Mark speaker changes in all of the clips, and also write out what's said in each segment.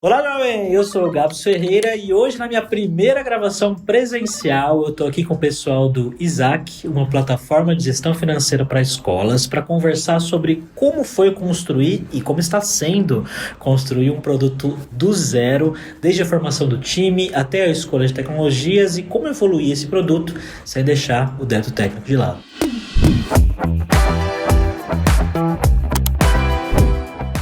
Speaker 1: Olá, jovem! Eu sou o Gabs Ferreira e hoje, na minha primeira gravação presencial, eu estou aqui com o pessoal do Isaac, uma plataforma de gestão financeira para escolas, para conversar sobre como foi construir e como está sendo construir um produto do zero, desde a formação do time até a escolha de tecnologias e como evoluir esse produto sem deixar o débito técnico de lado.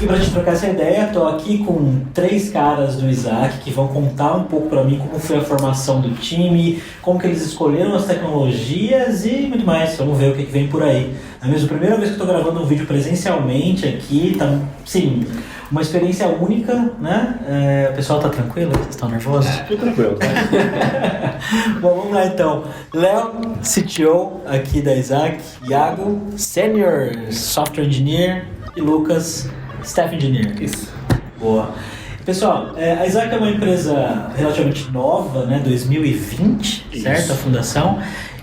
Speaker 1: E para gente trocar essa ideia, estou aqui com 3 caras do Isaac que vão contar um pouco para mim como foi a formação do time, como que eles escolheram as tecnologias e muito mais. Vamos ver o que vem por aí. É mesmo a primeira vez que estou gravando um vídeo presencialmente aqui, tá, sim, uma experiência única, né? O pessoal tá tranquilo? Vocês estão nervosos?
Speaker 2: Tô tranquilo, tá?
Speaker 1: Bom, vamos lá então. Léo, CTO aqui da Isaac, Iago, Senior Software Engineer e Lucas, Staff Engineer.
Speaker 2: Isso.
Speaker 1: Boa. Pessoal, a Isaac é uma empresa relativamente nova, né? 2020,
Speaker 2: Isso.
Speaker 1: certo? A fundação.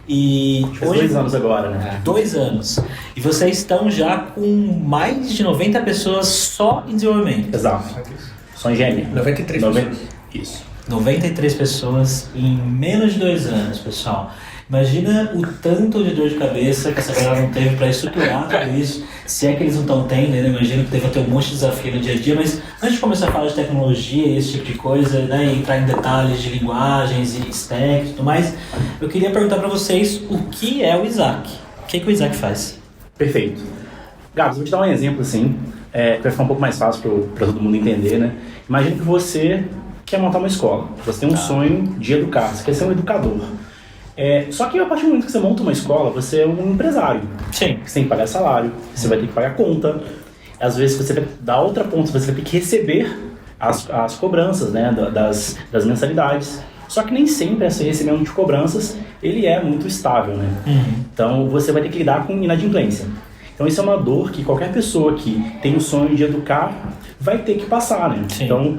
Speaker 1: E
Speaker 2: Faz 2 anos agora, né?
Speaker 1: 2 anos. E vocês estão já com mais de 90 pessoas só em desenvolvimento.
Speaker 2: Exato. Só engenharia.
Speaker 3: 93 pessoas.
Speaker 2: Isso.
Speaker 1: 93 pessoas em menos de 2 anos, pessoal. Imagina o tanto de dor de cabeça que essa galera não teve para estruturar tudo isso. Se é que eles não estão tendo, né? Imagino que deve ter um monte de desafio no dia a dia. Mas antes de começar a falar de tecnologia e esse tipo de coisa, né, e entrar em detalhes de linguagens e stack e tudo mais, eu queria perguntar para vocês o que é o Isaac. O que o Isaac faz?
Speaker 2: Perfeito. Gabs, vou te dar um exemplo assim, que vai ficar um pouco mais fácil para todo mundo entender, né? Imagina que você quer montar uma escola. Você tem um sonho de educar, você quer ser um educador. Só que a partir do momento que você monta uma escola, você é um empresário.
Speaker 1: Sim.
Speaker 2: Você tem que pagar salário, você vai ter que pagar conta. Às vezes você vai dar outra ponta, você vai ter que receber as cobranças, né, das mensalidades. Só que nem sempre esse recebimento de cobranças ele é muito estável, né? Então você vai ter que lidar com inadimplência. Então isso é uma dor que qualquer pessoa que tem o sonho de educar vai ter que passar, né?
Speaker 1: Sim.
Speaker 2: Então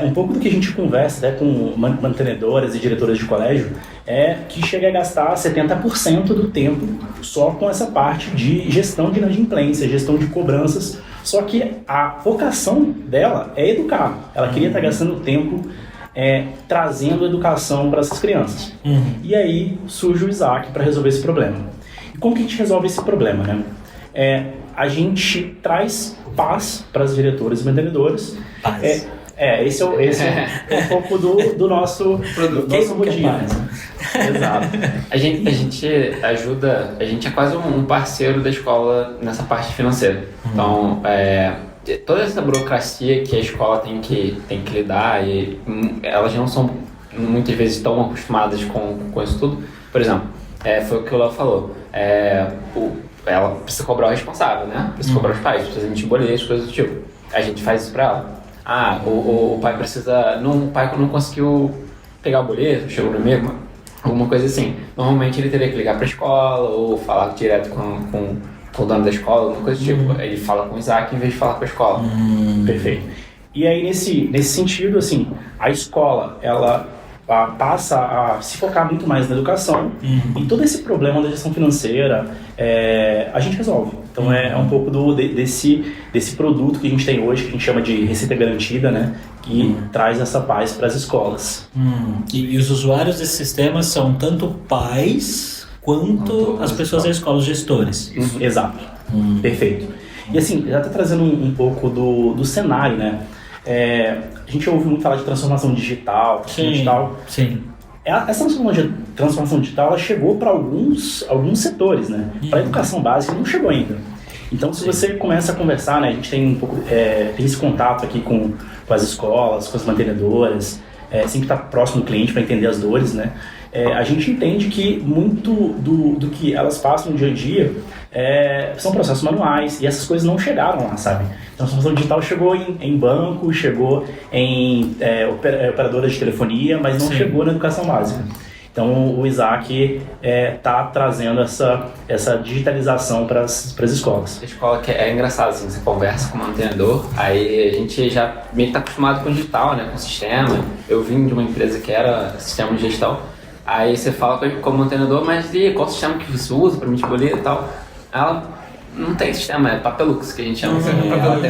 Speaker 2: um pouco do que a gente conversa, né, com mantenedoras e diretoras de colégio é que chega a gastar 70% do tempo só com essa parte de gestão de inadimplência, gestão de cobranças. Só que a vocação dela é educar. Ela queria estar gastando tempo trazendo educação para essas crianças. E aí surge o Isaac para resolver esse problema. E como que a gente resolve esse problema, né? A gente traz paz para as diretoras e mantenedoras.
Speaker 1: Paz.
Speaker 2: Esse é um pouco do nosso rotina.
Speaker 3: Exato. A gente ajuda, a gente é quase um parceiro da escola nessa parte financeira. Então, toda essa burocracia que a escola tem que lidar, e elas não são muitas vezes tão acostumadas com isso tudo. Por exemplo, foi o que o Léo falou. Ela precisa cobrar o responsável, né? Precisa cobrar os pais, precisa emitir boletos, coisas do tipo. A gente faz isso pra ela. O pai precisa... o pai não conseguiu pegar o boleto, chegou no e-mail, alguma coisa assim. Normalmente ele teria que ligar pra escola ou falar direto com o dono da escola, alguma coisa do tipo. Ele fala com o Isaac em vez de falar com a escola.
Speaker 2: Perfeito. E aí, nesse sentido, assim, a escola, ela passa a se focar muito mais na educação e todo esse problema da gestão financeira a gente resolve. Então é um pouco desse produto que a gente tem hoje, que a gente chama de receita garantida, né? Que traz essa paz para as escolas.
Speaker 1: E os usuários desse sistema são tanto pais quanto as pessoas da escola, os gestores.
Speaker 2: Exato. Perfeito. E assim, já está trazendo um pouco do cenário, né? A gente ouve muito falar de transformação digital.
Speaker 1: Sim.
Speaker 2: Essa transformação digital ela chegou para alguns setores, né? Para a educação básica não chegou ainda. Então, se você começa a conversar, né? A gente tem tem esse contato aqui com as escolas, com as mantenedoras, sempre estar próximo do cliente para entender as dores, né? A gente entende que muito do que elas passam no dia a dia são processos manuais e essas coisas não chegaram lá, sabe? Então a transformação digital chegou em banco, chegou em operadoras de telefonia, mas não chegou na educação básica. Então o Isaac está trazendo essa digitalização para as escolas.
Speaker 3: A escola é engraçado, assim, você conversa com o mantenedor, aí a gente já meio que está acostumado com o digital, né, com o sistema. Eu vim de uma empresa que era sistema de gestão. Aí você fala com o mantenedor, mas e qual sistema que você usa para emitir boleto e tal? Ela não tem sistema, é Papelux que a gente chama. Ela tem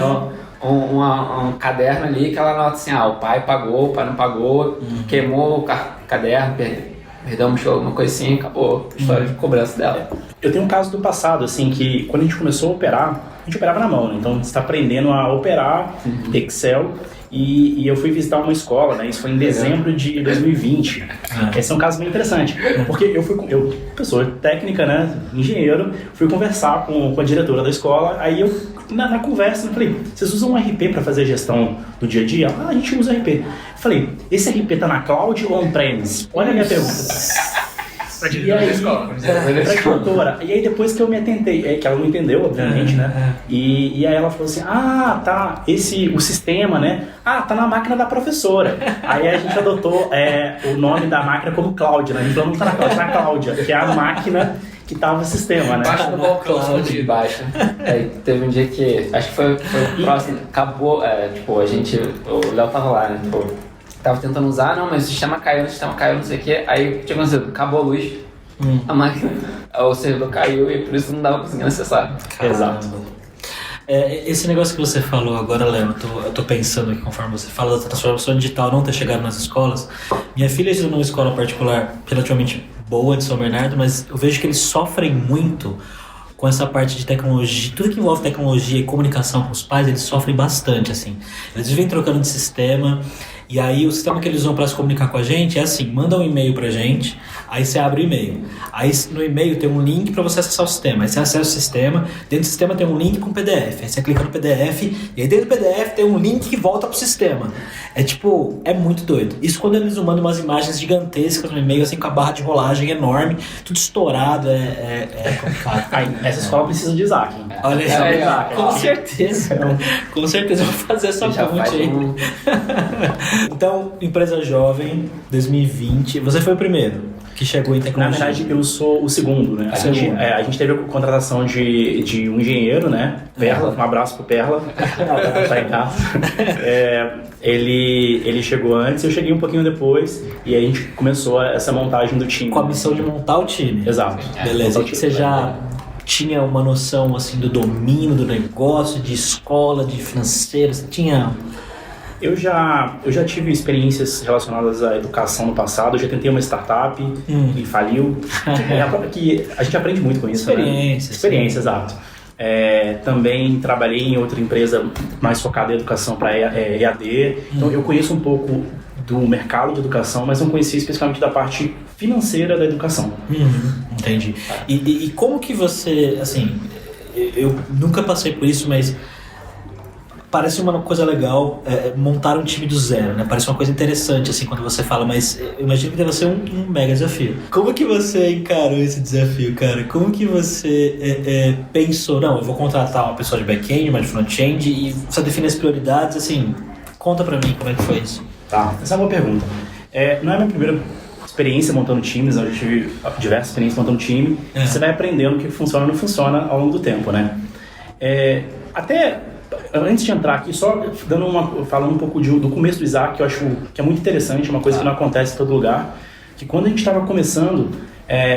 Speaker 3: um caderno ali que ela anota assim, o pai pagou, o pai não pagou, queimou o caderno, perdemos alguma coisa assim, acabou a história de cobrança dela.
Speaker 2: Eu tenho um caso do passado, assim, que quando a gente começou a operar, a gente operava na mão, né? Então a gente está aprendendo a operar Excel e eu fui visitar uma escola, né? Isso foi em dezembro de 2020. Esse é um caso bem interessante, porque eu pessoa técnica, né? Engenheiro, fui conversar com a diretora da escola, aí eu na conversa eu falei, vocês usam um RP para fazer a gestão do dia a dia? A gente usa RP. Eu falei, esse RP tá na cloud ou on-premise? Olha a minha pergunta. E aí, doutora, e aí depois que eu me atentei, que ela não entendeu, obviamente, né? E aí ela falou assim, tá, o sistema, né? Tá na máquina da professora. Aí a gente adotou o nome da máquina como Cláudia, né? A gente falou, não tá na Cláudia, tá na Cláudia, que é a máquina que tava no sistema, né?
Speaker 3: Baixa no balcão de baixo. Aí teve um dia que, acho que foi o próximo, acabou, o Léo tava lá, né? Tava tentando usar, não, mas o sistema caiu, não sei o que. Aí tinha acontecido, acabou a luz, a máquina, o servidor caiu e por isso não dava conseguindo acessar.
Speaker 2: Exato.
Speaker 1: Esse negócio que você falou agora, Léo, eu tô pensando aqui conforme você fala da transformação digital não ter chegado nas escolas. Minha filha estuda numa escola particular relativamente boa de São Bernardo, mas eu vejo que eles sofrem muito com essa parte de tecnologia, tudo que envolve tecnologia e comunicação com os pais, eles sofrem bastante, assim. Eles vivem trocando de sistema, e aí o sistema que eles usam para se comunicar com a gente é assim, manda um e-mail pra gente, aí você abre o e-mail. Aí no e-mail tem um link para você acessar o sistema, aí você acessa o sistema, dentro do sistema tem um link com PDF, aí você clica no PDF, e aí dentro do PDF tem um link que volta pro sistema. É muito doido. Isso quando eles mandam umas imagens gigantescas no e-mail, assim, com a barra de rolagem enorme, tudo estourado, é complicado.
Speaker 2: Essa escola precisa de Isaac.
Speaker 1: Olha aí, com certeza. Com certeza eu vou fazer essa ponte aí. Então, empresa jovem, 2020. Você foi o primeiro que chegou em tecnologia?
Speaker 2: Na verdade, eu sou o segundo, né? A gente teve a contratação de um engenheiro, né? Perla, um abraço pro Perla. Tá em casa. Ele chegou antes, eu cheguei um pouquinho depois e aí a gente começou essa montagem do time.
Speaker 1: Com a missão de montar o time.
Speaker 2: Exato.
Speaker 1: Beleza. Você já tinha uma noção assim do domínio do negócio, de escola, de financeiro? Você tinha...
Speaker 2: Eu já tive experiências relacionadas à educação no passado. Eu já tentei uma startup e faliu. Que a gente aprende muito com isso, Experiência, exato. Também trabalhei em outra empresa mais focada em educação para EAD. Então eu conheço um pouco do mercado de educação, mas não conhecia especificamente da parte financeira da educação.
Speaker 1: Entendi. E como que você, assim, eu nunca passei por isso, mas parece uma coisa legal montar um time do zero, né? Parece uma coisa interessante, assim, quando você fala, mas eu imagino que deve ser um mega desafio. Como que você encarou esse desafio, cara? Como que você pensou, não, eu vou contratar uma pessoa de back-end, uma de front-end, e você define as prioridades, assim, conta pra mim como é que foi isso.
Speaker 2: Tá, essa é uma boa pergunta. Não é a minha primeira experiência montando times, eu já tive diversas experiências montando time, você vai aprendendo o que funciona e não funciona ao longo do tempo, né? Até antes de entrar aqui, só falando um pouco do começo do Isaac, que eu acho que é muito interessante, uma coisa que não acontece em todo lugar, que quando a gente estava começando,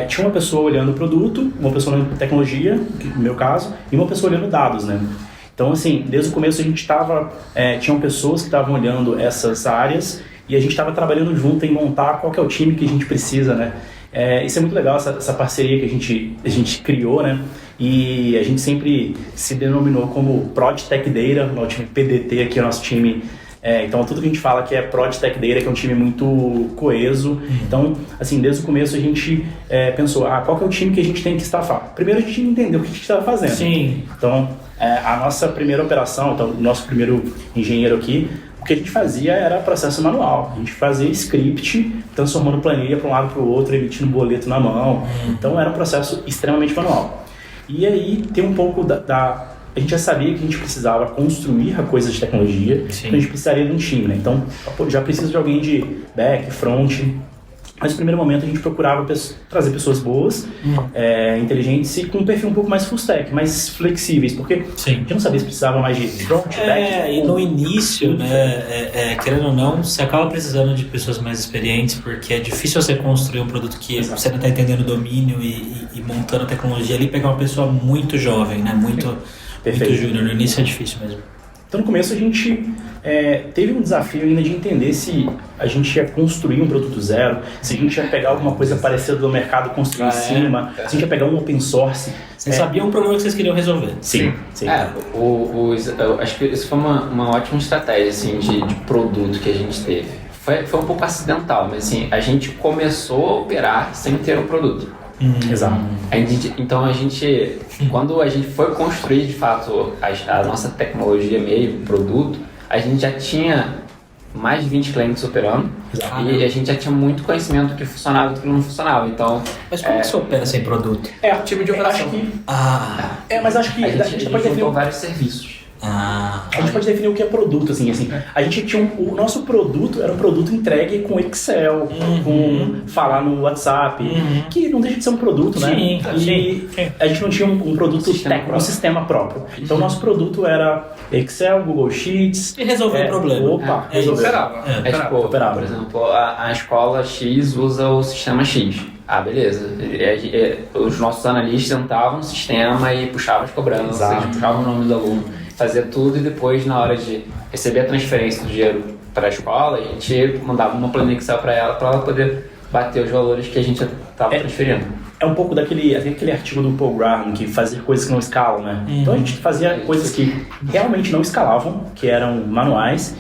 Speaker 2: tinha uma pessoa olhando o produto, uma pessoa olhando tecnologia, no meu caso, e uma pessoa olhando dados, né? Então, assim, desde o começo a gente tinham pessoas que estavam olhando essas áreas e a gente estava trabalhando junto em montar qual que é o time que a gente precisa, né? Isso é muito legal, essa parceria que a gente criou, né? E a gente sempre se denominou como Prod Tech Data, o time PDT aqui é o nosso time. Então tudo que a gente fala aqui é Prod Tech Data, que é um time muito coeso. Então, assim, desde o começo a gente pensou, qual que é o time que a gente tem que estafar? Primeiro a gente entendeu o que a gente estava fazendo.
Speaker 1: Sim.
Speaker 2: Então, a nossa primeira operação, então o nosso primeiro engenheiro aqui, o que a gente fazia era processo manual. A gente fazia script, transformando planilha para um lado para o outro, emitindo boleto na mão. Então era um processo extremamente manual. E aí tem um pouco a gente já sabia que a gente precisava construir a coisa de tecnologia, então a gente precisaria de um time, né? Então já precisa de alguém de back, front. Mas no primeiro momento a gente procurava trazer pessoas boas, inteligentes e com um perfil um pouco mais full stack, mais flexíveis, porque a gente não sabia se precisava mais de front, back.
Speaker 1: E no início, né, querendo ou não, você acaba precisando de pessoas mais experientes, porque é difícil você construir um produto que você não está entendendo o domínio e montando a tecnologia ali, pegar uma pessoa muito jovem, né, muito júnior. No início é difícil mesmo.
Speaker 2: Então, no começo, a gente teve um desafio ainda de entender se a gente ia construir um produto do zero, se a gente ia pegar alguma coisa parecida do mercado e construir em cima, se a gente ia pegar um open source.
Speaker 1: Vocês sabiam o problema que vocês queriam resolver.
Speaker 2: Sim.
Speaker 3: Eu acho que isso foi uma ótima estratégia assim, de produto que a gente teve. Foi um pouco acidental, mas assim, a gente começou a operar sem ter um produto.
Speaker 2: Exato.
Speaker 3: Então quando a gente foi construir de fato a nossa tecnologia meio, produto, a gente já tinha mais de 20 clientes operando. E a gente já tinha muito conhecimento do que funcionava e do que não funcionava. Então,
Speaker 1: mas como que você opera sem produto?
Speaker 2: Time de operação. Mas acho que
Speaker 3: a gente pode definir vários serviços.
Speaker 2: A gente pode definir o que é produto, assim. A gente tinha o nosso produto era um produto entregue com Excel, com falar no WhatsApp, que não deixa de ser um produto, né? E a gente não tinha um produto técnico, um sistema próprio. Então o nosso produto era Excel, Google Sheets.
Speaker 1: E resolveu o problema.
Speaker 2: Resolveu.
Speaker 3: Por exemplo, a escola X usa o sistema X. Beleza. Os nossos analistas entravam no sistema e puxavam as cobranças, puxavam o nome do aluno, fazia tudo, e depois, na hora de receber a transferência do dinheiro para a escola, a gente mandava uma planilha Excel para ela poder bater os valores que a gente estava transferindo.
Speaker 2: É um pouco aquele artigo do Paul Graham, que fazia coisas que não escalam, né? Então a gente fazia coisas que realmente não escalavam, que eram manuais,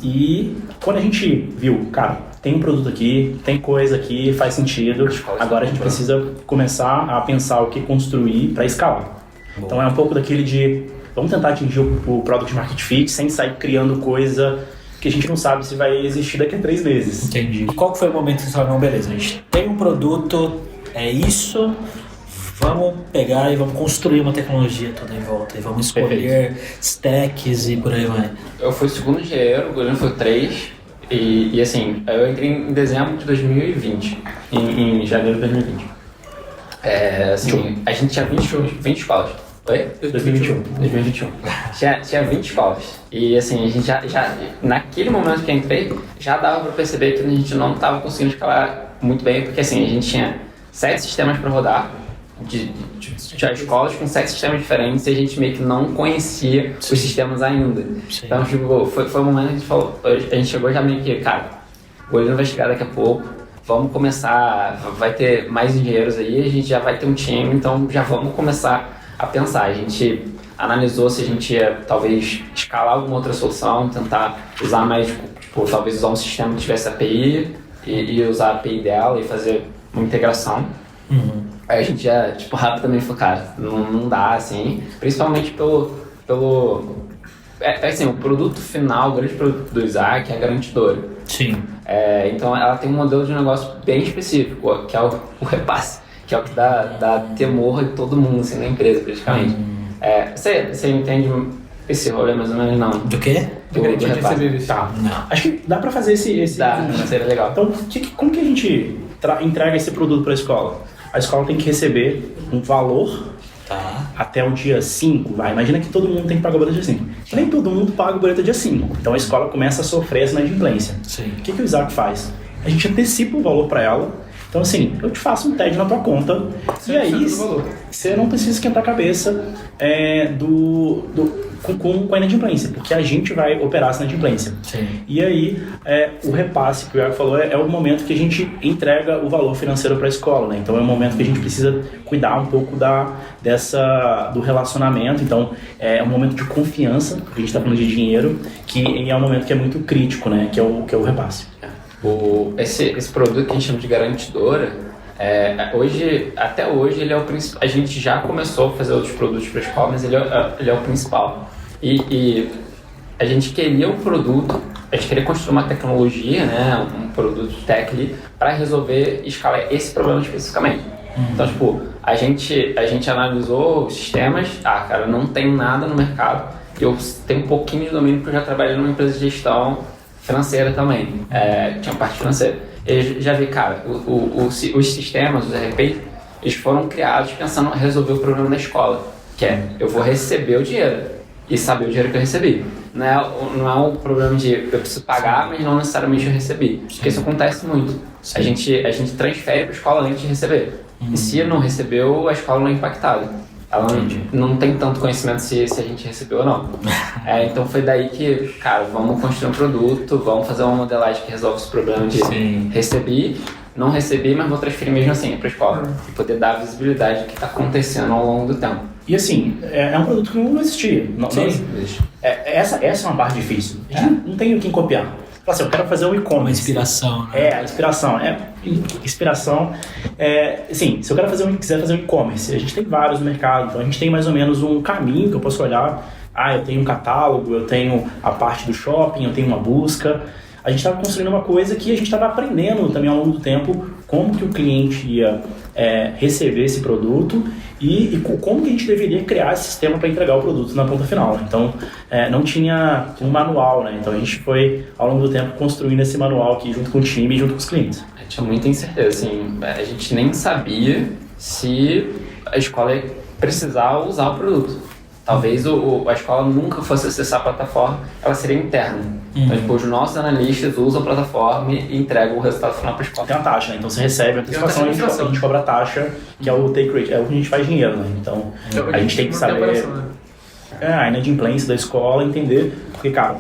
Speaker 2: e quando a gente viu, cara, tem um produto aqui, tem coisa aqui, faz sentido, agora a gente precisa começar a pensar o que construir para escalar. Então é um pouco daquele de, vamos tentar atingir o Product Market Fit sem sair criando coisa que a gente não sabe se vai existir daqui a 3 meses.
Speaker 1: Entendi. E qual que foi o momento que você falou, não, beleza, a gente tem um produto, é isso, vamos pegar e vamos construir uma tecnologia toda em volta, e vamos escolher stacks e por aí vai.
Speaker 3: Eu fui o segundo engenheiro, o Guilherme foi o 3, e assim, eu entrei em dezembro de 2020, em janeiro de 2020. A gente tinha 20 escolas. Oi? 2021. Tinha 20 escolas. E assim, a gente já naquele momento que eu entrei, já dava para perceber que a gente não estava conseguindo escalar muito bem, porque assim, a gente tinha 7 sistemas para rodar, tinha escolas com 7 sistemas diferentes, e a gente meio que não conhecia os sistemas ainda. Sim. Então, tipo, foi um momento que a gente falou, a gente chegou já meio que, cara, o Olho vai chegar daqui a pouco, vamos começar, vai ter mais engenheiros aí, a gente já vai ter um time, então já vamos começar a pensar. A gente analisou se a gente ia talvez escalar alguma outra solução, tentar usar mais, tipo, talvez usar um sistema que tivesse API e usar a API dela e fazer uma integração. Aí a gente já, tipo, rapidamente falou, cara, não dá, assim, principalmente pelo assim, o produto final, o grande produto do Isaac é a garantidora.
Speaker 1: Sim.
Speaker 3: Então ela tem um modelo de negócio bem específico, que é o repasse, que é o que dá temor de todo mundo, assim, na empresa, praticamente. Você entende esse rolê mais ou menos, não?
Speaker 1: Do quê?
Speaker 3: Do repasse.
Speaker 2: Tá. Não. Acho que dá pra fazer esse
Speaker 3: Dá, seria legal.
Speaker 2: Então, como que a gente entrega esse produto para a escola? A escola tem que receber um valor até o dia 5. Imagina que todo mundo tem que pagar o boleto dia 5. Nem todo mundo paga o boleto dia 5. Então a escola começa a sofrer essa inadimplência. O que o Isaac faz? A gente antecipa o valor para ela. Então assim, eu te faço um TED na tua conta, e aí você não precisa esquentar a cabeça com a inadimplência, porque a gente vai operar essa inadimplência. Sim. E aí, o repasse que o Iago falou é o momento que a gente entrega o valor financeiro para a escola, né? Então é um momento que a gente precisa cuidar um pouco do relacionamento. Então é um momento de confiança, porque a gente está falando de dinheiro, que é um momento que é muito crítico, né? Que é o repasse.
Speaker 3: Esse produto que a gente chama de garantidora, até hoje ele é o principal. A gente já começou a fazer outros produtos para a escola, mas ele é o principal. E a gente queria um produto, a gente queria construir uma tecnologia, né, um produto tech para resolver e escalar esse problema especificamente. Então, tipo, a gente analisou os sistemas, cara, não tem nada no mercado, eu tenho um pouquinho de domínio porque eu já trabalhei numa empresa de gestão financeira também, tinha parte financeira. Eu já vi, cara, os sistemas, os ERP, eles foram criados pensando em resolver o problema da escola, que é, eu vou receber o dinheiro e saber o dinheiro que eu recebi. Não é um problema de eu preciso pagar, mas não necessariamente eu recebi, porque isso acontece muito. A gente transfere para a escola antes de receber. E se não recebeu, a escola não é impactada. Ela não tem tanto conhecimento se a gente recebeu ou não. Então foi daí que, cara, vamos construir um produto, vamos fazer uma modelagem que resolve esse problema de recebi, não recebi, mas vou transferir mesmo assim para a escola. E poder dar a visibilidade do que está acontecendo ao longo do tempo.
Speaker 2: E assim, é um produto que não existia. Essa é uma parte difícil. A gente não tem o que copiar. Fala assim, eu quero fazer um e-commerce.
Speaker 1: Uma inspiração, né?
Speaker 2: A inspiração. Inspiração. Assim, se eu quiser fazer um e-commerce, a gente tem vários no mercado, então a gente tem mais ou menos um caminho que eu posso olhar. Eu tenho um catálogo, eu tenho a parte do shopping, eu tenho uma busca. A gente estava construindo uma coisa que a gente estava aprendendo também ao longo do tempo como que o cliente ia receber esse produto e como que a gente deveria criar esse sistema para entregar o produto na ponta final. Então, não tinha um manual, né? Então a gente foi, ao longo do tempo, construindo esse manual aqui junto com o time e junto com os clientes.
Speaker 3: Tinha muita incerteza, assim, a gente nem sabia se a escola ia precisar usar o produto. Talvez a escola nunca fosse acessar a plataforma, ela seria interna. Então, tipo, os nossos analistas usam a plataforma e entregam o resultado final para a escola.
Speaker 2: Tem uma taxa, né? Então você recebe a antecipação e a gente cobra a taxa, que é o take rate, é o que a gente faz dinheiro, né? Então a gente tem que saber a inadimplência da escola, entender, porque, cara,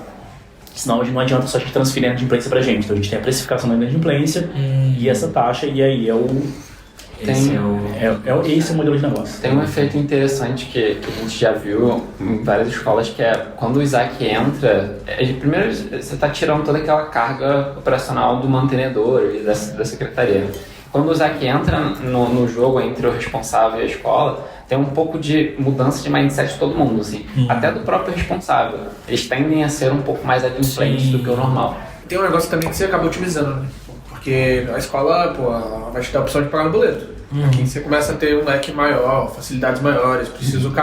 Speaker 2: senão não adianta só a gente transferir a inadimplência pra gente. Então a gente tem a precificação da inadimplência e essa taxa, e aí esse é o modelo de negócio.
Speaker 3: Tem um efeito interessante que a gente já viu em várias escolas, que é quando o Isaac entra, primeiro você está tirando toda aquela carga operacional do mantenedor e da secretaria. Quando o Isaac entra no jogo entre o responsável e a escola, tem um pouco de mudança de mindset de todo mundo, assim. Até do próprio responsável. Eles tendem a ser um pouco mais adimplentes do que o normal.
Speaker 4: Tem um negócio também que você acaba otimizando, né? Porque a escola, ela vai te dar a opção de pagar no boleto. Aqui você começa a ter um leque maior, facilidades maiores. Preciso,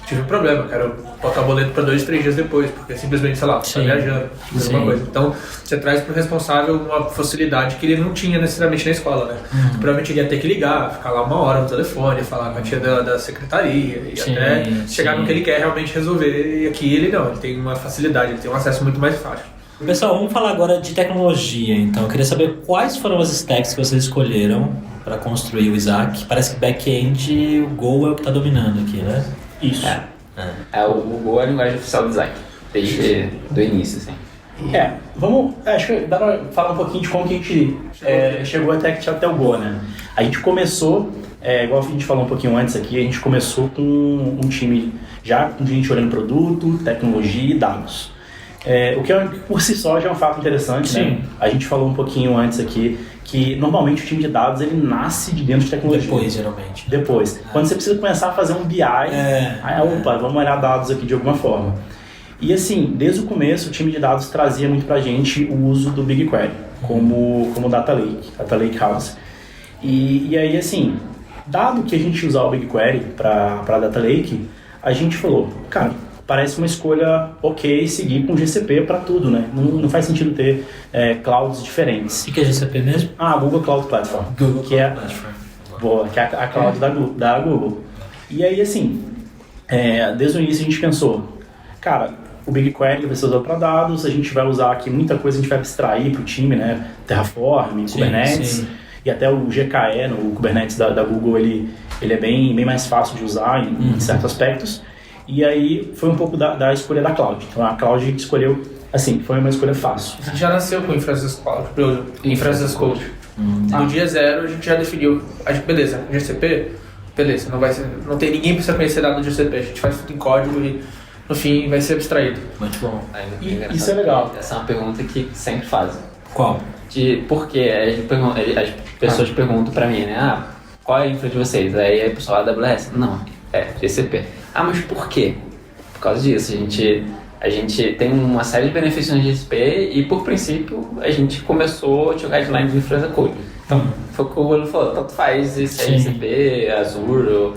Speaker 4: tive um problema, quero botar o boleto para 2, 3 dias depois, porque simplesmente, sei lá, você tá viajando, alguma coisa. Então, você traz pro responsável uma facilidade que ele não tinha necessariamente na escola, né? Provavelmente ele ia ter que ligar, ficar lá 1 hora no telefone, falar com a tia da secretaria, e até chegar no que ele quer realmente resolver. E aqui ele não, ele tem uma facilidade, ele tem um acesso muito mais fácil.
Speaker 1: Pessoal, vamos falar agora de tecnologia, então. Eu queria saber quais foram as stacks que vocês escolheram para construir o Isaac. Parece que back-end, o Go é o que está dominando aqui, né?
Speaker 2: Isso.
Speaker 3: O Go é a linguagem oficial do Isaac, desde o início, assim.
Speaker 2: Acho que dá pra falar um pouquinho de como que a gente chegou até o Go, né? A gente começou, igual a gente falou um pouquinho antes aqui, a gente começou com um time já com gente olhando produto, tecnologia e dados. O que por si só já é um fato interessante, né? A gente falou um pouquinho antes aqui que normalmente o time de dados ele nasce de dentro de tecnologia.
Speaker 1: Depois, geralmente.
Speaker 2: Depois. Quando você precisa começar a fazer um BI, vamos olhar dados aqui de alguma forma. E assim, desde o começo o time de dados trazia muito pra gente o uso do BigQuery como Data Lake House. E aí assim, dado que a gente usar o BigQuery para Data Lake, a gente falou, cara, parece uma escolha ok seguir com GCP para tudo, né? Não faz sentido ter clouds diferentes.
Speaker 1: O que é GCP mesmo?
Speaker 2: Google Cloud Platform. Que é a cloud da Google. E aí, assim, desde o início a gente pensou, cara, o BigQuery vai ser usado para dados, a gente vai usar aqui muita coisa, a gente vai abstrair para o time, né? Terraform, Kubernetes, e até o GKE, no Kubernetes da Google, ele é bem mais fácil de usar em certos aspectos. E aí foi um pouco da escolha da cloud. Então a cloud escolheu, assim, foi uma escolha fácil.
Speaker 4: A gente já nasceu com Infrastructure Code. No dia 0 a gente já definiu, beleza, GCP, beleza, não tem ninguém precisa conhecer nada do GCP, a gente faz tudo em código e no fim vai ser abstraído.
Speaker 1: Muito bom.
Speaker 2: Isso é legal.
Speaker 3: Essa é uma pergunta que sempre fazem.
Speaker 1: Qual?
Speaker 3: De por que as pessoas perguntam pra mim, né? Qual é a infra de vocês? Aí o pessoal, AWS? Não, GCP. Mas por quê? Por causa disso, a gente tem uma série de benefícios no GCP e, por princípio, a gente começou a jogar guidelines de Infrastructure Code. Então, foi o que o Google falou, tanto faz se é GCP, Azure ou...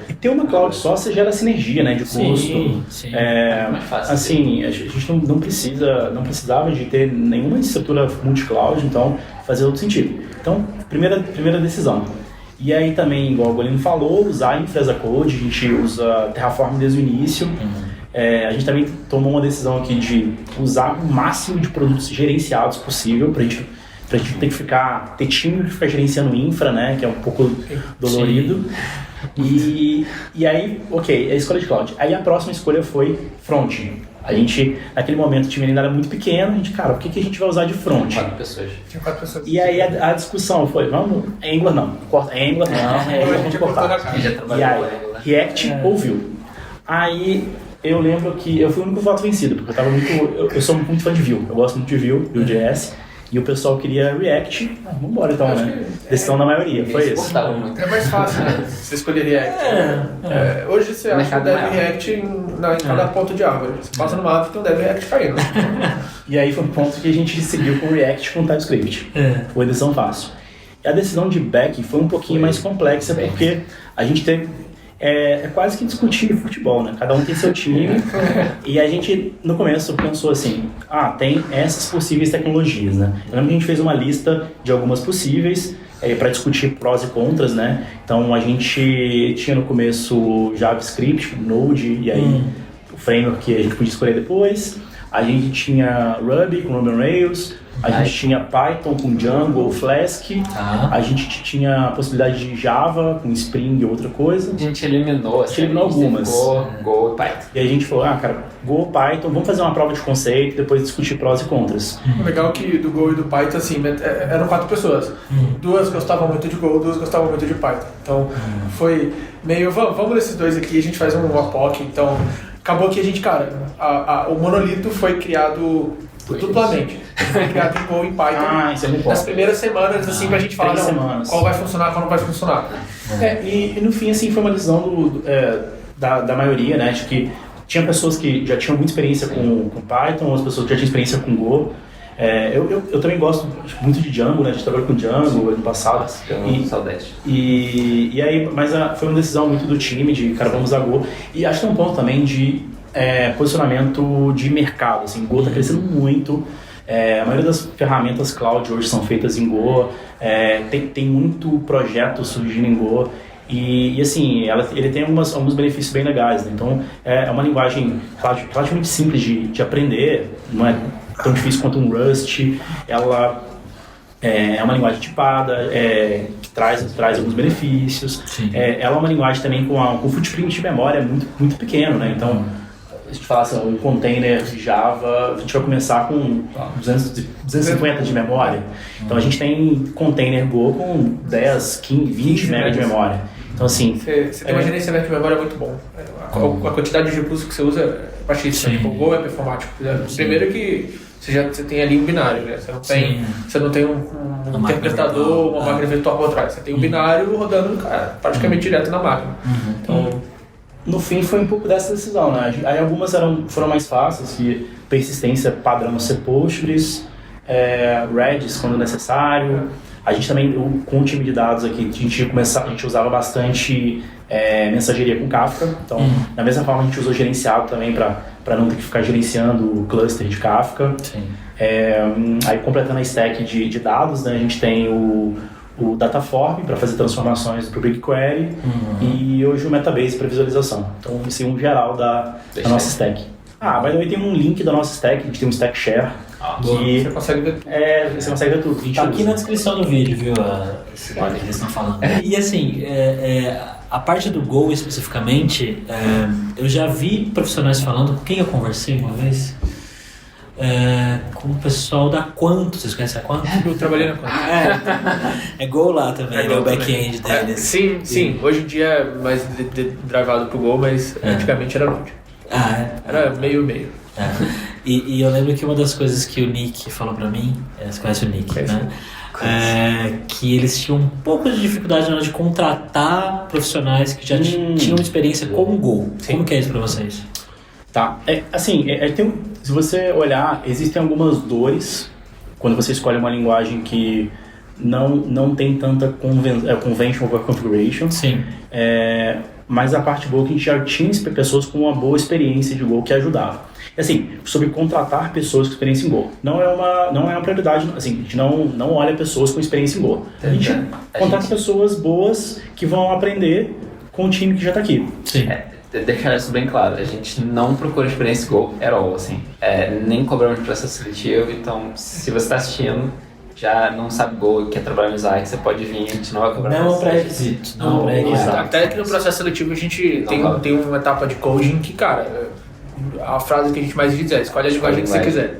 Speaker 2: E ter uma cloud só, você gera sinergia, né, de custo.
Speaker 3: Sim. É mais fácil.
Speaker 2: Assim, a gente não precisava de ter nenhuma estrutura multi-cloud, então fazia outro sentido. Então, primeira decisão. E aí também, igual o Golino falou, usar Infrastructure Code, a gente usa Terraform desde o início. A gente também tomou uma decisão aqui de usar o máximo de produtos gerenciados possível para a gente pra gente ter time que ficar gerenciando infra, né, que é um pouco dolorido. E aí, ok, a escolha de cloud. Aí a próxima escolha foi front. A gente, naquele momento, o time ainda era muito pequeno, a gente, cara, o que a gente vai usar de front?
Speaker 3: 4 pessoas.
Speaker 4: Tinha 4 pessoas.
Speaker 2: E aí a discussão foi, vamos, Angular não, Angular não, vamos cortar. E aí, React ou Vue? Aí eu lembro que eu fui o único voto vencido, porque eu sou muito fã de Vue, eu gosto muito de Vue.js, e o pessoal queria React, vamos embora então, né? Decisão da maioria, foi isso.
Speaker 4: É mais fácil, né? Você escolher React. Hoje você acha um dev React em cada ponto de árvore. Você passa numa árvore e tem um dev React caindo.
Speaker 2: E aí foi um ponto que a gente seguiu com React com TypeScript. Foi a decisão fácil. E a decisão de back foi um pouquinho mais complexa, porque a gente teve... É quase que discutir futebol, né? Cada um tem seu time. E a gente, no começo, pensou assim, tem essas possíveis tecnologias, né? Eu lembro que a gente fez uma lista de algumas possíveis para discutir prós e contras, né? Então, a gente tinha no começo JavaScript, Node, e aí o framework que a gente podia escolher depois. A gente tinha Ruby com Ruby on Rails, a gente tinha Python com Django ou Flask, a gente tinha a possibilidade de Java com Spring e outra coisa.
Speaker 3: A gente eliminou
Speaker 2: algumas.
Speaker 3: Go e Python.
Speaker 2: E aí a gente falou, cara, Go, Python, vamos fazer uma prova de conceito, depois discutir prós e contras.
Speaker 4: O legal que do Go e do Python, assim, eram 4 pessoas. 2 gostavam muito de Go, 2 gostavam muito de Python. Então foi meio, vamos nesses 2 aqui, a gente faz um APOC, então... Acabou que a gente, cara, o monolito foi criado duplamente. Foi criado em Go e em Python.
Speaker 2: Isso é muito bom.
Speaker 4: Nas primeiras semanas, assim, pra gente falar qual vai funcionar, qual não vai funcionar.
Speaker 2: E no fim, assim, foi uma decisão da maioria, né? De que tinha pessoas que já tinham muita experiência com Python, outras pessoas que já tinham experiência com Go. Eu também gosto muito de Django, né? A gente trabalhou com Django ano passado.
Speaker 3: Saudade.
Speaker 2: E aí, mas foi uma decisão muito do time de, cara, vamos usar Go. E acho que tem um ponto também de posicionamento de mercado. Assim, Go está crescendo muito. A maioria das ferramentas cloud hoje são feitas em Go. Tem muito projeto surgindo em Go. E assim, ele tem alguns benefícios bem legais, né? Então, é uma linguagem relativamente simples de aprender, não é tão difícil quanto um Rust. Ela é uma linguagem tipada, que traz alguns benefícios. Ela é uma linguagem também com footprint de memória muito, muito pequeno, né? Então, se a gente falar assim, um container de Java, a gente vai começar com 250 de memória. Então, a gente tem container Go com 10, 15, 20 MB de memória. Então, assim...
Speaker 4: Você tem uma gerenciamento de memória muito bom. A quantidade de recursos que você usa é baixíssima. Tipo, o Go é performático. Primeiro que você tem ali um binário, né? Você não tem um interpretador, uma máquina virtual por trás. Você tem um binário rodando praticamente direto na máquina. Então,
Speaker 2: no fim, foi um pouco dessa decisão, né? Aí algumas foram mais fáceis, que persistência padrão ser Postgres, Redis quando necessário. A gente também, com o time de dados aqui, a gente usava bastante mensageria com Kafka. Então, da mesma forma, a gente usou gerenciado também para não ter que ficar gerenciando o cluster de Kafka. Aí, completando a stack de dados, né, a gente tem o Dataform para fazer transformações para o BigQuery e hoje o Metabase para visualização. Então, esse é um geral da nossa stack. By the way, tem um link da nossa stack, a gente tem um stack share.
Speaker 4: Você consegue ver tudo.
Speaker 2: Você consegue ver tudo.
Speaker 1: Tá aqui na descrição do vídeo, viu? Esse que eles estão falando. E assim, a parte do Go especificamente, eu já vi profissionais falando, com quem eu conversei uma vez, com o pessoal da Quanto. Vocês conhecem a Quanto?
Speaker 4: Eu trabalhei na Quanto.
Speaker 1: É Go lá também, o back-end deles.
Speaker 4: Sim. Hoje em dia é mais drivado pro Go, mas antigamente era Node. Era meio.
Speaker 1: E eu lembro que uma das coisas que o Nick falou pra mim, você conhece o Nick, né? Que eles tinham um pouco de dificuldade na hora de contratar profissionais que já tinham experiência com o Go. Como que é isso pra vocês?
Speaker 2: Tá, se você olhar, existem algumas dores quando você escolhe uma linguagem que não tem tanta convention over configuration. Mas a parte boa é que a gente já tinha pessoas com uma boa experiência de Go que ajudavam. Assim, sobre contratar pessoas com experiência em Go. Não é uma prioridade, assim, a gente não olha pessoas com experiência em Go. A gente contrata pessoas boas que vão aprender com o time que já está aqui.
Speaker 3: Deixar isso bem claro, a gente não procura experiência Go at all, assim. Nem cobramos processo seletivo, então se você está assistindo, já não sabe Go e quer trabalhar no Isaac, você pode vir, a gente não vai cobrar.
Speaker 1: Não é um pré-requisito. Não é um pré-requisito.
Speaker 4: Até que no processo seletivo a gente tem uma etapa de coding que, cara, a frase que a gente mais diz é: escolhe a linguagem que você quiser.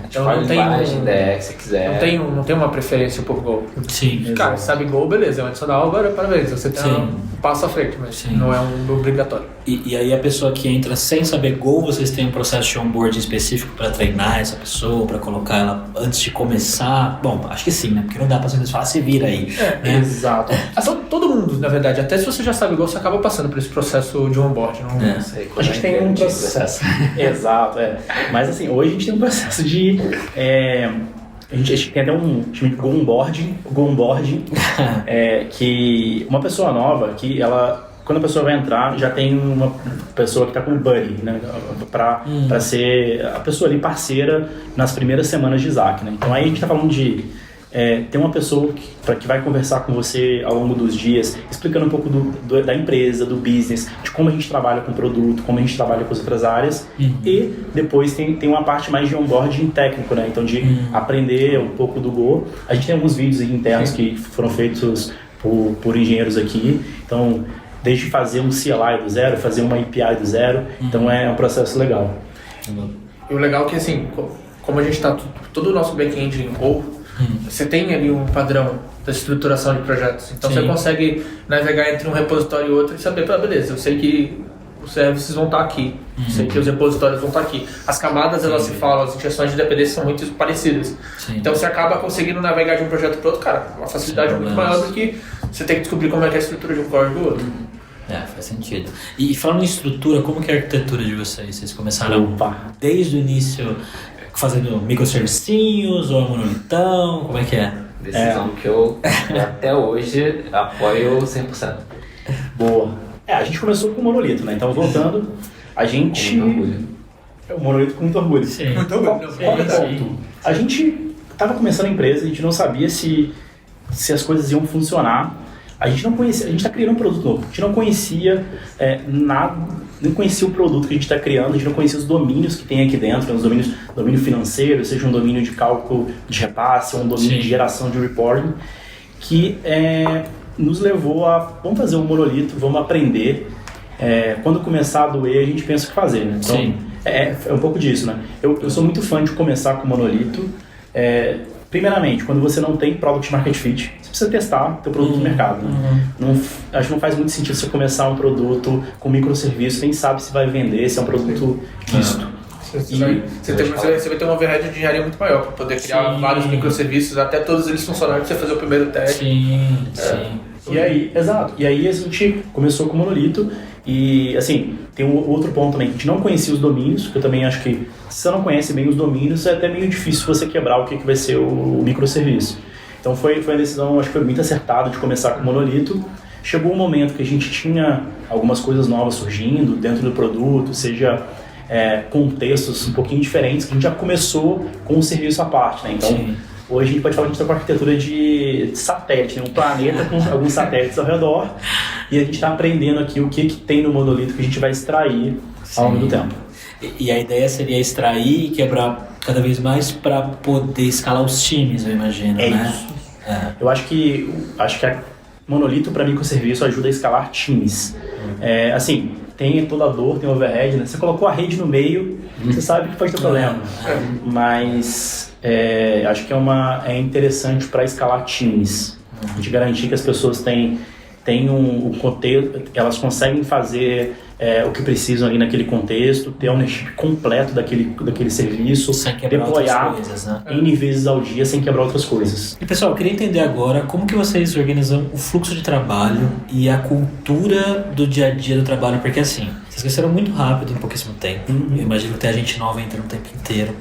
Speaker 3: Então não tem ideia que você quiser.
Speaker 4: Não tem uma preferência por Go.
Speaker 1: Sim.
Speaker 4: Cara, você sabe Go, beleza, é um adicional, agora parabéns, você tem um passo à frente, mas não é um obrigatório.
Speaker 1: E aí a pessoa que entra sem saber Go, vocês têm um processo de onboarding específico para treinar essa pessoa, para colocar ela antes de começar? Bom, acho que sim, né? Porque não dá para simplesmente falar, se vira aí. Né?
Speaker 2: Exato.
Speaker 4: Todo mundo, na verdade, até se você já sabe Go, você acaba passando por esse processo de onboarding. Não sei.
Speaker 2: A gente tem um processo. Exato, Mas assim, hoje a gente tem um processo de... A gente tem até um time de Go Onboarding, que uma pessoa nova, que ela... Quando a pessoa vai entrar, já tem uma pessoa que está com o buddy, né? Para ser a pessoa ali parceira nas primeiras semanas de Isaac, né? Então aí a gente está falando de ter uma pessoa que vai conversar com você ao longo dos dias, explicando um pouco da empresa, do business, de como a gente trabalha com o produto, como a gente trabalha com as outras áreas. E depois tem uma parte mais de onboarding técnico, né? Então de aprender um pouco do Go. A gente tem alguns vídeos internos que foram feitos por engenheiros aqui. Então, desde fazer um CLI do zero, fazer uma API do zero. Então é um processo legal.
Speaker 4: E o legal é que, assim, como a gente está todo o nosso back-end em Go, você tem ali um padrão da estruturação de projetos. Então você consegue navegar entre um repositório e outro e saber, beleza, eu sei que os services vão estar aqui, eu sei que os repositórios vão estar aqui. As camadas, elas se falam, as injeções de dependência são muito parecidas. Então você acaba conseguindo navegar de um projeto para outro, cara, uma facilidade muito maior do que você ter que descobrir como é que é a estrutura de um código do outro.
Speaker 1: Faz sentido. E falando em estrutura, como que é a arquitetura de vocês? Vocês começaram desde o início fazendo microservicinhos ou monolitão? Como é que é?
Speaker 3: Decisão que eu até hoje apoio 100%.
Speaker 2: Boa. A gente começou com o monolito, né? Então, voltando, a gente... O monolito com muito orgulho.
Speaker 1: Sim.
Speaker 2: Muito orgulho. Qual é o ponto? A gente estava começando a empresa, a gente não sabia se as coisas iam funcionar. A gente não conhecia, a gente está criando um produto novo. A gente não conhecia nada, não conhecia o produto que a gente está criando, a gente não conhecia os domínios que tem aqui dentro, os domínio financeiro, seja um domínio de cálculo de repasse, ou um domínio de geração de reporting, que nos levou a, vamos fazer um monolito, vamos aprender. Quando começar a doer, a gente pensa o que fazer, né? Então, é um pouco disso, né? Eu sou muito fã de começar com monolito. Primeiramente, quando você não tem Product Market Fit, você precisa testar o teu produto no mercado. Né? Acho que não faz muito sentido você começar um produto com microserviço, nem sabe se vai vender, se é um produto quisto.
Speaker 4: Você vai ter uma overhead de engenharia muito maior para poder criar vários microserviços, até todos eles funcionarem para você fazer o primeiro teste.
Speaker 1: Sim.
Speaker 2: E aí, exato. E aí a gente começou com o monolito e, assim, tem um outro ponto também, que a gente não conhecia os domínios, que eu também acho que se você não conhece bem os domínios, é até meio difícil você quebrar o que vai ser o microserviço. Então foi uma decisão, acho que foi muito acertada de começar com o monolito. Chegou um momento que a gente tinha algumas coisas novas surgindo dentro do produto, seja contextos um pouquinho diferentes, que a gente já começou com um serviço à parte, né? Então, hoje a gente pode falar que a gente está com a arquitetura de satélite, né? Um planeta com alguns satélites ao redor, e a gente está aprendendo aqui o que tem no monolito que a gente vai extrair ao longo do tempo.
Speaker 1: E a ideia seria extrair e quebrar cada vez mais para poder escalar os times, eu imagino, né?
Speaker 2: Isso. Eu acho que a monolito para microserviço ajuda a escalar times. Assim, tem toda a dor, tem overhead, né? Você colocou a rede no meio, você sabe que pode ter problema. Mas acho que é interessante para escalar times. A gente garantir que as pessoas têm um contexto, elas conseguem fazer o que precisam ali naquele contexto, ter ownership completo daquele serviço, deployar
Speaker 1: coisas, né?
Speaker 2: N vezes ao dia sem quebrar outras coisas.
Speaker 1: E pessoal, eu queria entender agora como que vocês organizam o fluxo de trabalho e a cultura do dia a dia do trabalho, porque assim, vocês cresceram muito rápido em pouquíssimo tempo. Eu imagino que tem a gente nova entrando o tempo inteiro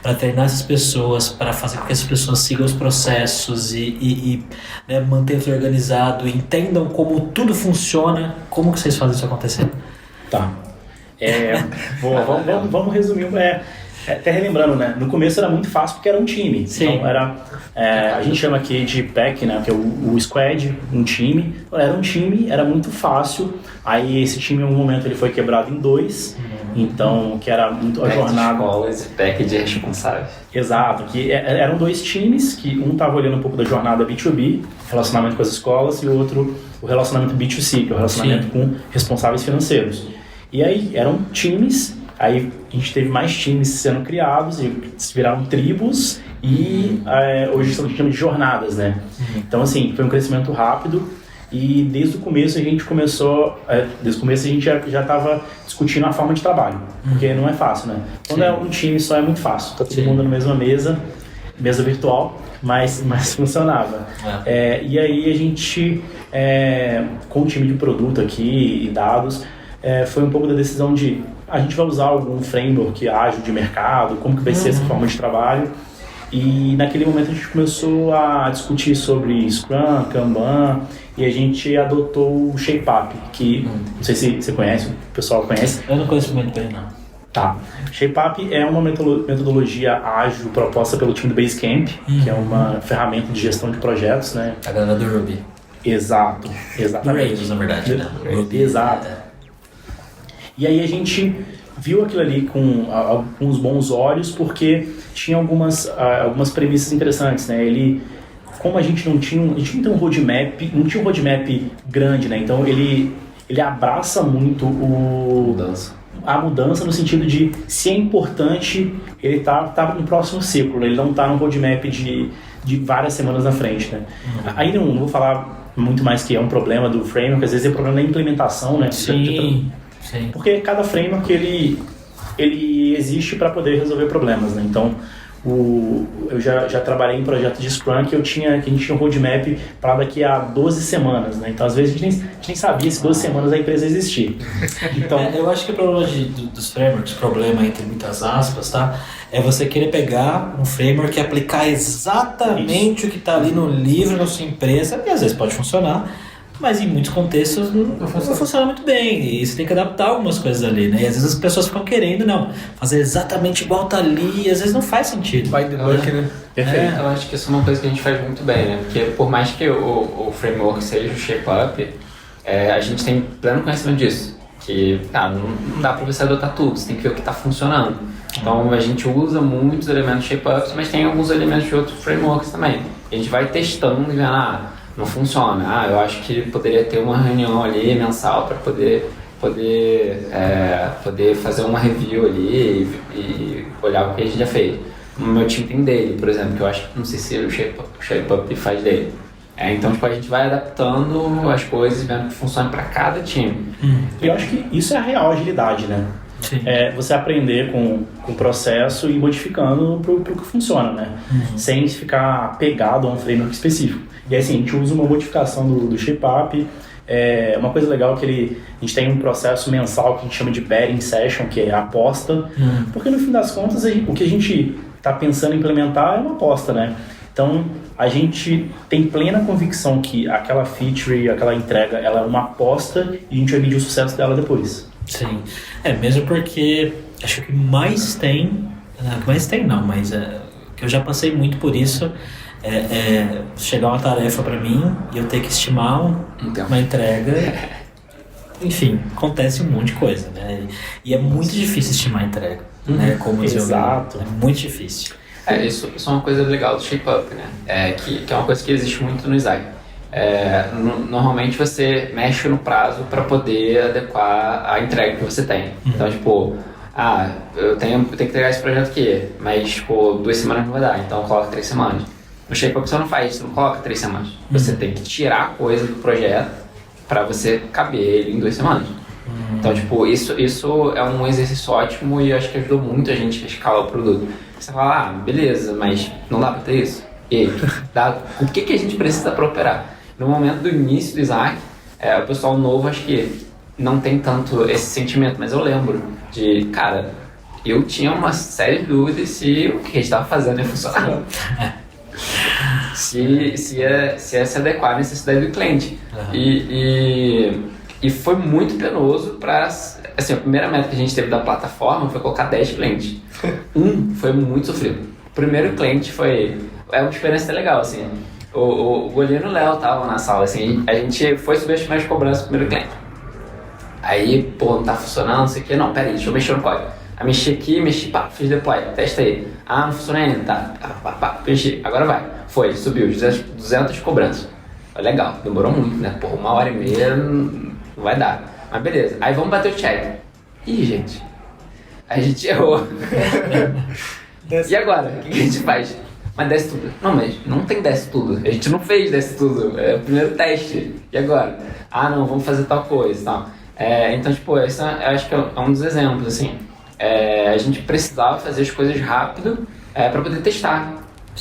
Speaker 1: para treinar essas pessoas, para fazer com que essas pessoas sigam os processos e né, manter-se organizado, entendam como tudo funciona. Como que vocês fazem isso acontecer?
Speaker 2: Tá. Vamos resumir. Até relembrando, né? No começo era muito fácil porque era um time.
Speaker 1: Sim.
Speaker 2: Então a gente chama aqui de pack, né? Que é o squad, um time. Era um time, era muito fácil. Aí esse time, em um momento, ele foi quebrado em 2. Então, que era muito a jornada.
Speaker 3: Escolas e pack de responsáveis.
Speaker 2: Exato, que eram 2 times, que um estava olhando um pouco da jornada B2B, relacionamento com as escolas, e o outro o relacionamento B2C, que é o relacionamento com responsáveis financeiros. E aí eram times, aí a gente teve mais times sendo criados, e se viraram tribos, e hoje estamos chamando de jornadas, né? Então, assim, foi um crescimento rápido. E desde o começo a gente já estava discutindo a forma de trabalho, porque não é fácil, né? Quando é um time só é muito fácil, tá todo mundo na mesma mesa virtual, mas funcionava. E aí a gente, com o time de produto aqui e dados, foi um pouco da decisão de a gente vai usar algum framework ágil de mercado, como que vai ser essa forma de trabalho. E naquele momento a gente começou a discutir sobre Scrum, Kanban, e a gente adotou o ShapeUp, que não sei se você conhece, o pessoal conhece.
Speaker 1: Eu não conheço muito bem, não.
Speaker 2: Tá. ShapeUp é uma metodologia ágil proposta pelo time do Basecamp, que é uma ferramenta de gestão de projetos, né?
Speaker 1: A galera do Ruby.
Speaker 2: Exato, exatamente.
Speaker 1: Do Rails, na verdade, né?
Speaker 2: Ruby. Exato. E aí a gente viu aquilo ali com alguns bons olhos, porque tinha algumas premissas interessantes, né? Como a gente não tinha um roadmap, não tinha um roadmap grande, né? Então ele abraça muito a mudança no sentido de, se é importante, ele tá no próximo ciclo, né? Ele não tá no roadmap de várias semanas na frente, né? Aí não vou falar muito mais que é um problema do framework, às vezes é problema da implementação, né?
Speaker 1: Sim.
Speaker 2: Porque cada framework ele existe para poder resolver problemas, né? Então, eu já trabalhei em projetos de Scrum que a gente tinha um roadmap para daqui a 12 semanas, né? Então, às vezes, a gente nem sabia se 12 semanas a empresa existia. Então,
Speaker 1: eu acho que o problema dos frameworks, problema entre muitas aspas, tá? É você querer pegar um framework e aplicar exatamente o que está ali no livro, na sua empresa, e às vezes pode funcionar, mas em muitos contextos não funciona muito bem, e você tem que adaptar algumas coisas ali, né? E às vezes as pessoas ficam querendo, fazer exatamente igual tá ali, e às vezes não faz sentido.
Speaker 4: By the book, né?
Speaker 2: Perfeito.
Speaker 3: Eu acho que isso é uma coisa que a gente faz muito bem, né? Porque por mais que o framework seja o ShapeUp, a gente tem pleno conhecimento disso. Que não dá pra você adotar tudo, você tem que ver o que tá funcionando. Então a gente usa muitos elementos ShapeUp, mas tem alguns elementos de outros frameworks também. A gente vai testando e vendo, não funciona. Eu acho que poderia ter uma reunião ali mensal para poder fazer uma review ali e olhar o que a gente já fez. O meu time tem dele, por exemplo, que eu acho que não sei se o ShapeUp faz dele. Então a gente vai adaptando as coisas e vendo o que funciona para cada time.
Speaker 2: Eu acho que isso é a real agilidade, né?
Speaker 1: Sim.
Speaker 2: Você aprender com o processo e modificando pro que funciona, né? Sem ficar pegado a um framework específico. E aí, assim, a gente usa uma modificação do ShapeUp. Uma coisa legal é que a gente tem um processo mensal que a gente chama de betting session, que é a aposta, porque no fim das contas o que a gente está pensando em implementar é uma aposta, né? Então a gente tem plena convicção que aquela feature, aquela entrega, ela é uma aposta e a gente vai medir o sucesso dela depois.
Speaker 1: Sim, mesmo porque acho que mais tem, mas que eu já passei muito por isso, chegar uma tarefa para mim e eu ter que estimar uma entrega. Enfim, acontece um monte de coisa, né? E é muito difícil estimar a entrega, né? Como
Speaker 2: Exato.
Speaker 1: É muito difícil.
Speaker 3: Isso é uma coisa legal do ShapeUp, né? Que é uma coisa que existe muito no Isaac. Normalmente você mexe no prazo para poder adequar a entrega que você tem. Então, eu tenho que entregar esse projeto aqui, mas 2 semanas não vai dar, então coloca 3 semanas. No ShapeUp você não faz isso, você não coloca 3 semanas. Você tem que tirar coisa do projeto para você caber ele em 2 semanas. Então, isso é um exercício ótimo e eu acho que ajudou muito a gente a escalar o produto. Você fala, beleza, mas não dá para ter isso? E aí, o que a gente precisa para operar? No momento do início do Isaac, o pessoal novo acho que não tem tanto esse sentimento, mas eu lembro de, eu tinha uma série de dúvidas se o que a gente estava fazendo ia funcionar. se ia se adequar à necessidade do cliente. E E foi muito penoso para... Assim, a primeira meta que a gente teve da plataforma foi colocar 10 clientes. Foi muito sofrido. O primeiro cliente foi... É uma experiência legal, assim. O goleiro Léo tava na sala, assim. A gente foi subir as primeiras cobranças do primeiro cliente. Aí, pô, não tá funcionando, não sei o que. Não, pera aí, deixa eu mexer no código. Aí mexi aqui, pá, fiz deploy, testa aí. Ah, não funciona ainda, tá. Pá, mexi, agora vai. Foi, subiu, 200 cobranças. Legal, demorou muito, né? Porra, 1h30 não vai dar. Mas beleza, aí vamos bater o check. Ih, gente, a gente errou. E agora? O que a gente faz? Mas desce tudo. Não, mas não tem desce tudo. A gente não fez desce tudo. É o primeiro teste. E agora? Ah, não, vamos fazer tal coisa e tal. Então, tipo, esse eu acho que é um dos exemplos, assim. A gente precisava fazer as coisas rápido para poder testar.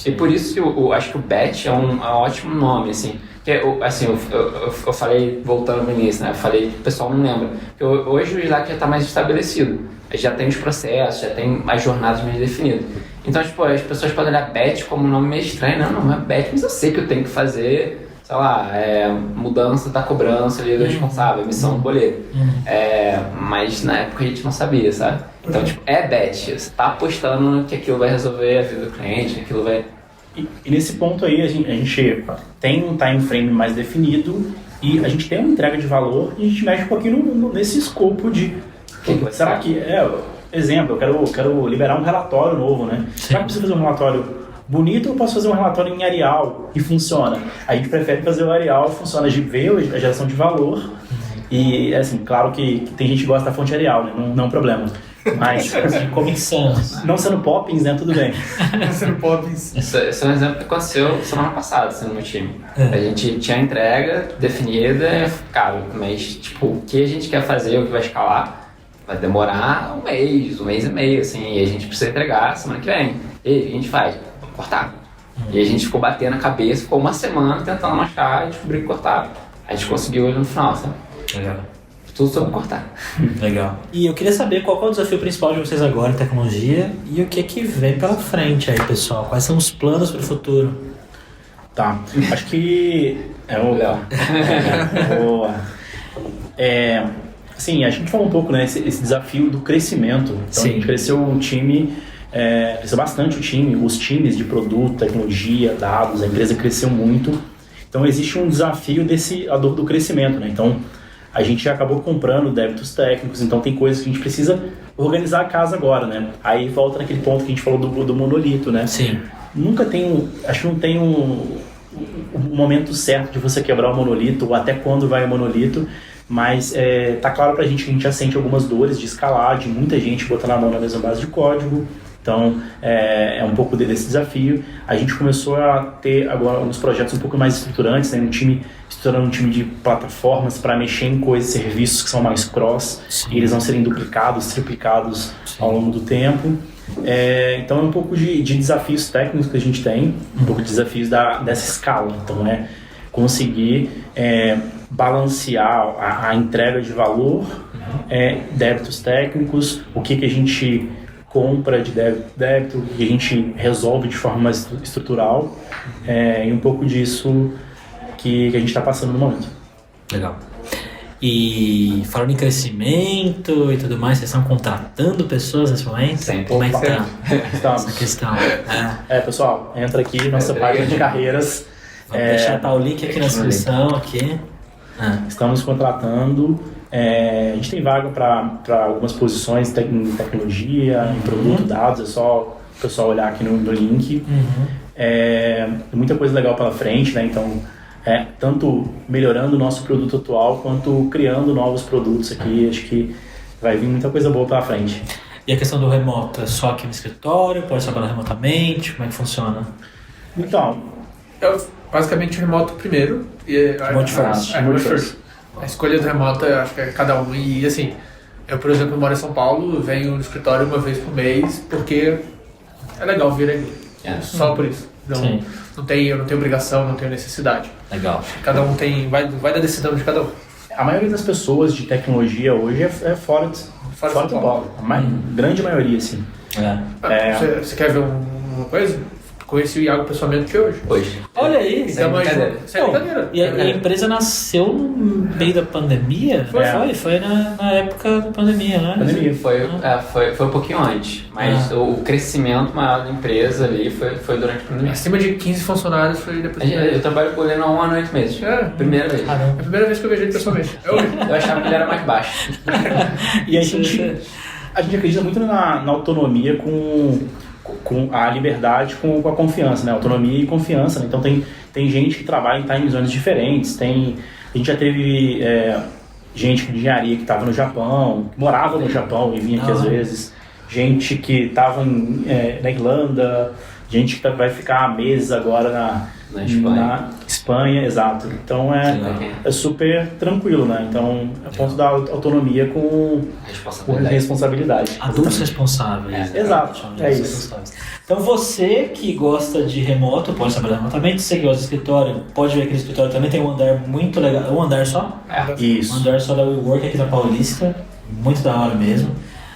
Speaker 3: E por isso eu acho que o batch é um ótimo nome, assim. Porque, assim, eu falei, voltando no início, né? Eu falei, o pessoal não lembra. Porque hoje o Slack já está mais estabelecido. Já tem os processos, já tem as jornadas mais definidas. Então, tipo, as pessoas podem olhar batch como um nome meio estranho. Não é batch, mas eu sei que eu tenho que fazer, sei lá, mudança da cobrança ali do responsável, emissão do boleto. Mas na época a gente não sabia, sabe? Então, tipo, é batch. Você tá apostando que aquilo vai resolver a vida do cliente, que aquilo vai...
Speaker 2: E nesse ponto aí, a gente tem um time frame mais definido e a gente tem uma entrega de valor e a gente mexe um pouquinho nesse escopo de... será que... exemplo, eu quero liberar um relatório novo, né? Será que eu preciso fazer um relatório bonito ou eu posso fazer um relatório em Arial e funciona? A gente prefere fazer o Arial, funciona, a gente vê a geração de valor e, assim, claro que tem gente que gosta da fonte Arial, né? Não é um problema. Mas, não sendo Poppins, né? Tudo bem.
Speaker 4: Não sendo Poppins.
Speaker 3: Esse é um exemplo que aconteceu semana passada, assim, no meu time. A gente tinha a entrega definida, cara, mas, tipo, o que a gente quer fazer, o que vai escalar, vai demorar um mês e meio, assim, e a gente precisa entregar semana que vem. E o que a gente faz? Vamos cortar. E a gente ficou batendo a cabeça, ficou uma semana tentando achar e descobrir que cortar. A gente conseguiu ele no final, sabe?
Speaker 1: Legal.
Speaker 3: Tudo sobre cortar.
Speaker 1: Legal. E eu queria saber qual é o desafio principal de vocês agora em tecnologia e o que vem pela frente aí, pessoal. Quais são os planos para o futuro?
Speaker 2: Tá. Acho que... o Léo. Boa. Assim, a gente falou um pouco, né, esse desafio do crescimento. Então, a gente cresceu o time, cresceu bastante o time, os times de produto, tecnologia, dados, a empresa cresceu muito. Então, existe um desafio a dor do crescimento, né? Então, a gente acabou comprando débitos técnicos, então tem coisas que a gente precisa organizar a casa agora, né? Aí volta naquele ponto que a gente falou do monolito, né?
Speaker 1: Sim.
Speaker 2: Acho que não tem um momento certo de você quebrar o monolito, ou até quando vai o monolito, mas tá claro pra gente que a gente já sente algumas dores de escalar, de muita gente botando a mão na mesma base de código. Então, é um pouco desse desafio. A gente começou a ter agora alguns projetos um pouco mais estruturantes, né? Estruturando um time de plataformas para mexer em coisas, serviços que são mais cross, e eles vão serem duplicados, triplicados ao longo do tempo. Então, é um pouco de desafios técnicos que a gente tem, um pouco de desafios dessa escala. Então, conseguir balancear a entrega de valor, débitos técnicos, o que a gente compra de débito, que a gente resolve de forma mais estrutural, e um pouco disso que a gente está passando no momento.
Speaker 1: Legal. E falando em crescimento e tudo mais, vocês estão contratando pessoas nesse momento?
Speaker 3: Sim.
Speaker 1: Como é que tá
Speaker 2: Estamos.
Speaker 1: essa questão?
Speaker 2: Pessoal, entra aqui nossa página de carreiras.
Speaker 1: Vamos deixar o link aqui na descrição. Aqui.
Speaker 2: Estamos contratando. A gente tem vaga para algumas posições em tecnologia, em produto, dados, é só o pessoal olhar aqui no link. Tem muita coisa legal pela frente, né? Então, tanto melhorando o nosso produto atual, quanto criando novos produtos aqui. Acho que vai vir muita coisa boa pela frente.
Speaker 1: E a questão do remoto, é só aqui no escritório? Pode trabalhar remotamente? Como é que funciona?
Speaker 2: Então,
Speaker 4: basicamente remoto primeiro.
Speaker 1: Remote first.
Speaker 4: A escolha do remoto, eu acho que é cada um. E assim, eu, por exemplo, moro em São Paulo, venho no escritório uma vez por mês, porque é legal vir aqui. Só por isso. Eu não tenho obrigação, não tenho necessidade.
Speaker 1: Legal.
Speaker 4: Cada um vai da decisão de cada um.
Speaker 2: A maioria das pessoas de tecnologia hoje é fora de São Paulo. A grande maioria, sim.
Speaker 4: Você quer ver uma coisa? conheci o Iago pessoalmente hoje.
Speaker 1: Olha aí.
Speaker 3: Sem brincadeira.
Speaker 4: Isso é brincadeira.
Speaker 1: E a empresa nasceu no meio da pandemia? Foi na época da pandemia, né?
Speaker 3: Foi um pouquinho antes, mas o crescimento maior da empresa ali foi durante a pandemia.
Speaker 4: Acima de 15 funcionários foi depois.
Speaker 3: Eu trabalho com ele há 1 ano e 8 meses. Primeira vez.
Speaker 4: É a primeira vez que eu vejo ele pessoalmente.
Speaker 3: Eu achava que ele era mais baixo.
Speaker 2: E a gente acredita muito na autonomia com a liberdade, com a confiança, né? Autonomia e confiança, né? Então tem gente que trabalha em time zones diferentes, a gente já teve gente de engenharia que estava no Japão, que morava no Japão e vinha aqui às vezes, gente que estava na Irlanda, gente que vai ficar meses agora na Espanha, exato. Então é super tranquilo, né? Então é ponto da autonomia com responsabilidade.
Speaker 1: Adultos responsáveis.
Speaker 2: Exato, é isso.
Speaker 1: Então você que gosta de remoto, pode trabalhar remotamente. Você que gosta de escritório, pode ver aqui no escritório também. Tem um andar muito legal. Um andar só?
Speaker 2: Isso.
Speaker 1: Um andar só da WeWork aqui na Paulista. Muito da hora mesmo.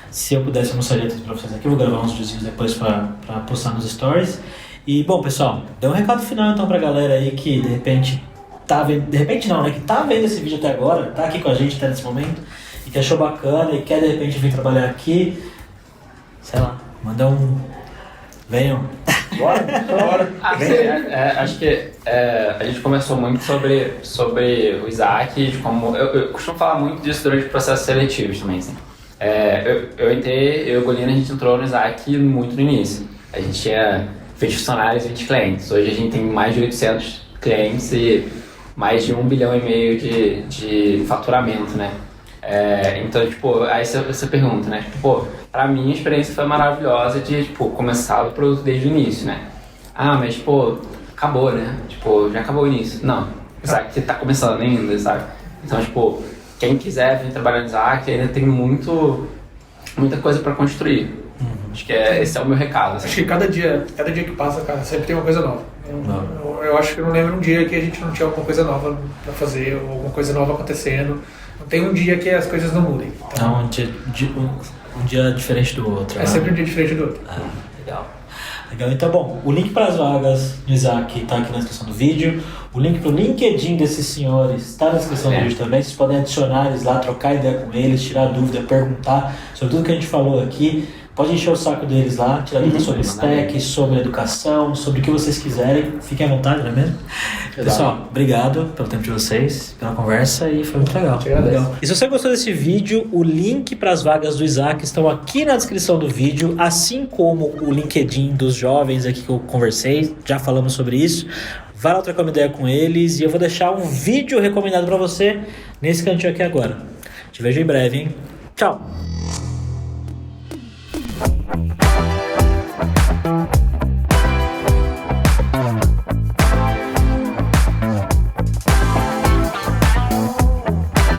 Speaker 1: Se eu pudesse, eu mostraria tudo pra vocês aqui. Eu vou gravar uns videozinhos depois pra postar nos stories. E, bom, pessoal, dê um recado final então pra galera aí que de repente tá vendo, de repente não, né, que tá vendo esse vídeo até agora, tá aqui com a gente até nesse momento e que achou bacana e quer de repente vir trabalhar aqui, sei lá, mandar venham.
Speaker 2: Bora.
Speaker 3: Acho que a gente conversou muito sobre o Isaac, de como eu costumo falar muito disso durante o processo seletivo também, assim. Eu e o Golina, a gente entrou no Isaac muito no início. A gente tinha 20 funcionários e 20 clientes. Hoje a gente tem mais de 800 clientes e mais de 1,5 bilhão de faturamento, né? Então, tipo, aí você pergunta, né? Tipo, pô, pra mim a experiência foi maravilhosa de, tipo, começar o produto desde o início, né? Ah, mas, pô, acabou, né? Tipo, já acabou o início. Não, sabe que tá começando ainda, sabe? Então, tipo, quem quiser vir trabalhar no Isaac ainda tem muita coisa pra construir. Acho que esse é o meu recado. Assim.
Speaker 4: Acho que cada dia que passa, cara, sempre tem uma coisa nova. Eu acho que eu não lembro um dia que a gente não tinha alguma coisa nova pra fazer, ou alguma coisa nova acontecendo. Não tem um dia que as coisas não mudem. Então,
Speaker 1: Um dia diferente do outro.
Speaker 4: É sempre um dia diferente do outro.
Speaker 1: Legal. Então, bom, o link para as vagas do Isaac está aqui na descrição do vídeo. O link para o LinkedIn desses senhores está na descrição do vídeo também. Vocês podem adicionar eles lá, trocar ideia com eles, tirar dúvida, perguntar sobre tudo que a gente falou aqui. Pode encher o saco deles lá, tirar dúvidas sobre stack, sobre educação, sobre o que vocês quiserem. Fiquem à vontade, não é mesmo? Exato. Pessoal, obrigado pelo tempo de vocês, pela conversa e foi muito legal. Legal. E se você gostou desse vídeo, o link para as vagas do Isaac estão aqui na descrição do vídeo, assim como o LinkedIn dos jovens aqui que eu conversei, já falamos sobre isso. Vai lá trocar uma ideia com eles e eu vou deixar um vídeo recomendado para você nesse cantinho aqui agora. Te vejo em breve, hein? Tchau!